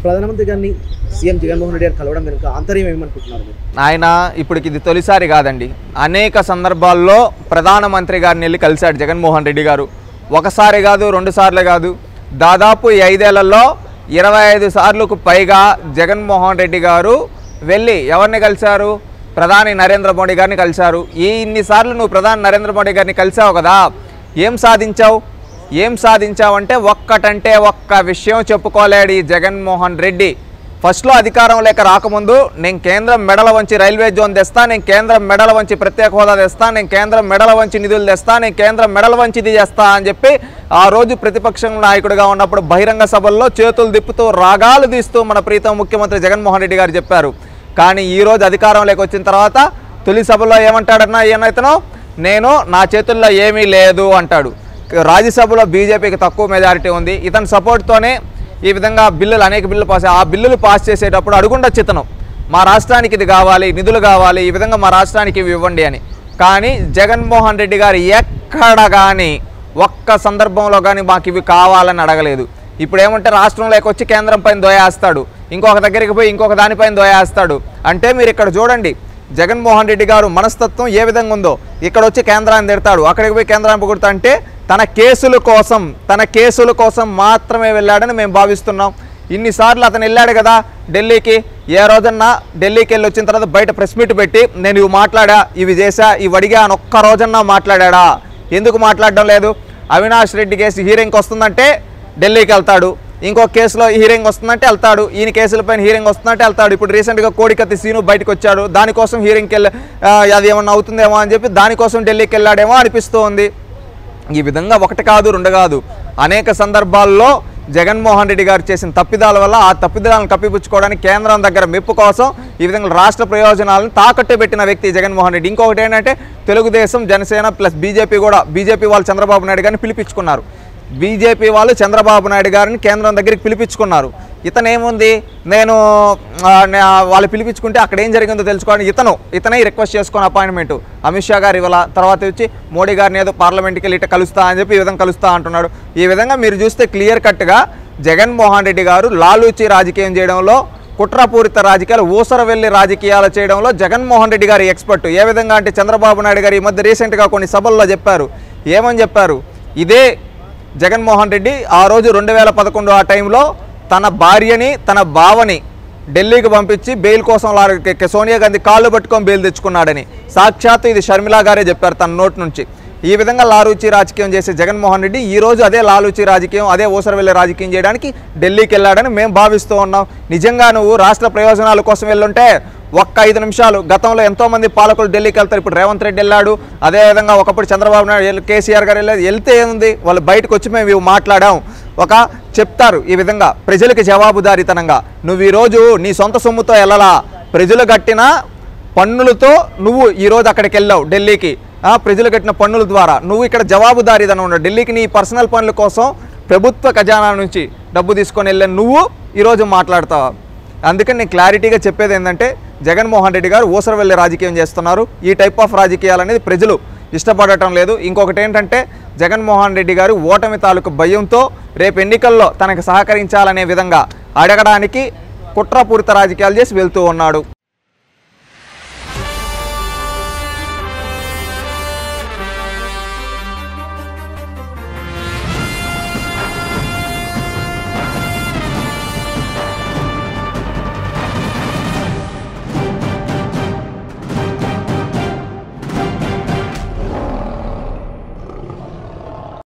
ప్రధానమంత్రి గారిని సీఎం జగన్మోహన్ రెడ్డి గారు కలవడం వెనుక ఆంతర్యం ఏమనుకుంటున్నారు? ఆయన ఇప్పటికి ఇది తొలిసారి కాదండి, అనేక సందర్భాల్లో ప్రధానమంత్రి గారిని వెళ్ళి కలిశాడు జగన్మోహన్ రెడ్డి గారు. ఒకసారి కాదు, 2 సార్లు కాదు, దాదాపు ఈ 5 ఏళ్లలో 25 సార్లకు పైగా జగన్మోహన్ రెడ్డి గారు వెళ్ళి ఎవరిని కలిశారు? ప్రధాని నరేంద్ర మోడీ గారిని కలిశారు. ఇన్నిసార్లు నువ్వు ప్రధాని నరేంద్ర మోడీ గారిని కలిసావు కదా, ఏం సాధించావు అంటే ఒక్కటంటే ఒక్క విషయం చెప్పుకోలేడు ఈ జగన్మోహన్ రెడ్డి. ఫస్ట్లో అధికారం లేక రాకముందు నేను కేంద్రం మెడల వంచి రైల్వే జోన్ తెస్తా, నేను కేంద్రం మెడల వంచి ప్రత్యేక హోదా తెస్తా, నేను కేంద్రం మెడల వంచి నిధులు తెస్తా, నేను కేంద్రం మెడల వంచి ఇది చేస్తా అని చెప్పి ఆ రోజు ప్రతిపక్ష నాయకుడిగా ఉన్నప్పుడు బహిరంగ సభల్లో చేతులు తిప్పుతూ రాగాలు తీస్తూ మన ప్రీతం ముఖ్యమంత్రి జగన్మోహన్ రెడ్డి గారు చెప్పారు. కానీ ఈరోజు అధికారంలోకి వచ్చిన తర్వాత తొలి సభలో ఏమంటాడన్నా ఈయనైతేనో, నేను నా చేతుల్లో ఏమీ లేదు అంటాడు. రాజ్యసభలో బీజేపీకి తక్కువ మెజారిటీ ఉంది, ఇతని సపోర్ట్తోనే ఈ విధంగా అనేక బిల్లులు ఆ బిల్లులు పాస్ చేసేటప్పుడు అడుగుండొచ్చు ఇతను, మా రాష్ట్రానికి ఇది కావాలి, నిధులు కావాలి, ఈ విధంగా మా రాష్ట్రానికి ఇవి ఇవ్వండి అని. కానీ జగన్మోహన్ రెడ్డి గారు ఎక్కడ కానీ ఒక్క సందర్భంలో కానీ మాకు ఇవి కావాలని అడగలేదు. ఇప్పుడు ఏమంటే రాష్ట్రంలోకి వచ్చి కేంద్రం పైన దోయేస్తాడు, ఇంకొక దగ్గరికి పోయి ఇంకొక దానిపైన దోయేస్తాడు. అంటే మీరు ఇక్కడ చూడండి జగన్మోహన్ రెడ్డి గారు మనస్తత్వం ఏ విధంగా ఉందో. ఇక్కడ వచ్చి కేంద్రాన్ని తిడతాడు, అక్కడికి పోయి కేంద్రాన్ని పొగుడుతా అంటే తన కేసుల కోసం మాత్రమే వెళ్ళాడని మేము భావిస్తున్నాం. ఇన్నిసార్లు అతను వెళ్ళాడు కదా ఢిల్లీకి, ఏ రోజన్నా ఢిల్లీకి వెళ్ళి వచ్చిన తర్వాత బయట ప్రెస్ మీట్ పెట్టి నేను ఇవి మాట్లాడా, ఇవి చేశా, ఇవి అడిగా అని ఒక్క రోజన్నా మాట్లాడా? ఎందుకు మాట్లాడడం లేదు? అవినాష్ రెడ్డి కేసు హీరింగ్కి వస్తుందంటే ఢిల్లీకి వెళ్తాడు, ఇంకో కేసులో హీరింగ్ వస్తుందంటే వెళ్తాడు, ఈయన కేసులపైన హీరింగ్ వస్తుందంటే వెళ్తాడు. ఇప్పుడు రీసెంట్గా కోడికత్తి సీను బయటకు వచ్చాడు, దానికోసం హీరింగ్కి అది ఏమన్నా అవుతుందేమో అని చెప్పి దానికోసం ఢిల్లీకి వెళ్ళాడేమో అనిపిస్తూ ఉంది. ఈ విధంగా 1 కాదు 2 కాదు అనేక సందర్భాల్లో జగన్మోహన్ రెడ్డి గారు చేసిన తప్పిదాల వల్ల ఆ తప్పిదాలను కప్పిపుచ్చుకోవడానికి కేంద్రం దగ్గర మెప్పు కోసం ఈ విధంగా రాష్ట్ర ప్రయోజనాలను తాకట్టు పెట్టిన వ్యక్తి జగన్మోహన్ రెడ్డి. ఇంకొకటి ఏంటంటే తెలుగుదేశం, జనసేన ప్లస్ బీజేపీ వాళ్ళు చంద్రబాబు నాయుడు గారిని పిలిపించుకున్నారు. బీజేపీ వాళ్ళు చంద్రబాబు నాయుడు గారిని కేంద్రం దగ్గరికి పిలిపించుకున్నారు. ఇతనేముంది, నేను వాళ్ళు పిలిపించుకుంటే అక్కడ ఏం జరిగిందో తెలుసుకోవడానికి ఇతనే రిక్వెస్ట్ చేసుకుని అపాయింట్మెంట్ అమిత్ షా గారు ఇవాళ, తర్వాత వచ్చి మోడీ గారిని ఏదో పార్లమెంట్కి వెళ్ళి కలుస్తా అని చెప్పి ఈ విధంగా కలుస్తా అంటున్నాడు. ఈ విధంగా మీరు చూస్తే క్లియర్ కట్గా జగన్మోహన్ రెడ్డి గారు లాలూచి రాజకీయం చేయడంలో, కుట్రపూరిత రాజకీయాలు, ఊసరవెల్లి రాజకీయాలు చేయడంలో జగన్మోహన్ రెడ్డి గారి ఎక్స్పర్ట్. ఏ విధంగా అంటే చంద్రబాబు నాయుడు గారు ఈ మధ్య రీసెంట్గా కొన్ని సభల్లో చెప్పారు. ఏమని చెప్పారు? ఇదే జగన్మోహన్ రెడ్డి ఆ రోజు 2011 ఆ టైంలో తన భార్యని తన బావని ఢిల్లీకి పంపించి బెయిల్ కోసం సోనియా గాంధీ కాళ్ళు పట్టుకొని బెయిల్ తెచ్చుకున్నాడని సాక్షాత్తు ఇది షర్మిలా గారే చెప్పారు తన నోటి నుంచి. ఈ విధంగా లాలూచి రాజకీయం చేసే జగన్మోహన్ రెడ్డి ఈరోజు అదే లాలూచి రాజకీయం, అదే ఊసరవెల్లి రాజకీయం చేయడానికి ఢిల్లీకి వెళ్ళాడని మేము భావిస్తూ ఉన్నాం. నిజంగా నువ్వు రాష్ట్ర ప్రయోజనాల కోసం వెళ్ళుంటే ఒక్క 5 నిమిషాలు, గతంలో ఎంతోమంది పాలకులు ఢిల్లీకి వెళ్తారు, ఇప్పుడు రేవంత్ రెడ్డి వెళ్ళాడు, అదేవిధంగా ఒకప్పుడు చంద్రబాబు నాయుడు, కేసీఆర్ గారు వెళ్తే ఏముంది, వాళ్ళు బయటకు వచ్చి మేము ఇవి మాట్లాడాం చెప్తారు. ఈ విధంగా ప్రజలకు జవాబుదారీతనంగా నువ్వు ఈరోజు నీ సొంత సొమ్ముతో వెళ్ళలా, ప్రజలు కట్టిన పన్నులతో నువ్వు ఈరోజు అక్కడికి వెళ్ళావు ఢిల్లీకి, ప్రజలు కట్టిన పన్నుల ద్వారా నువ్వు ఇక్కడ జవాబుదారీతనం ఉన్నావు. ఢిల్లీకి నీ పర్సనల్ పనుల కోసం ప్రభుత్వ ఖజానా నుంచి డబ్బు తీసుకొని వెళ్ళాను నువ్వు ఈరోజు మాట్లాడతావా? అందుకని నేను క్లారిటీగా చెప్పేది ఏంటంటే జగన్మోహన్ రెడ్డి గారు ఊసరవెల్లి రాజకీయం చేస్తున్నారు. ఈ టైప్ ఆఫ్ రాజకీయాలు అనేది ప్రజలు ఇష్టపడటం లేదు. ఇంకొకటి ఏంటంటే జగన్మోహన్ రెడ్డి గారు ఓటమి తాలూకు భయంతో రేపు ఎన్నికల్లో తనకు సహకరించాలనే విధంగా అడగడానికి కుట్రపూరిత రాజకీయాలు చేసి వెళ్తూ ఉన్నాడు.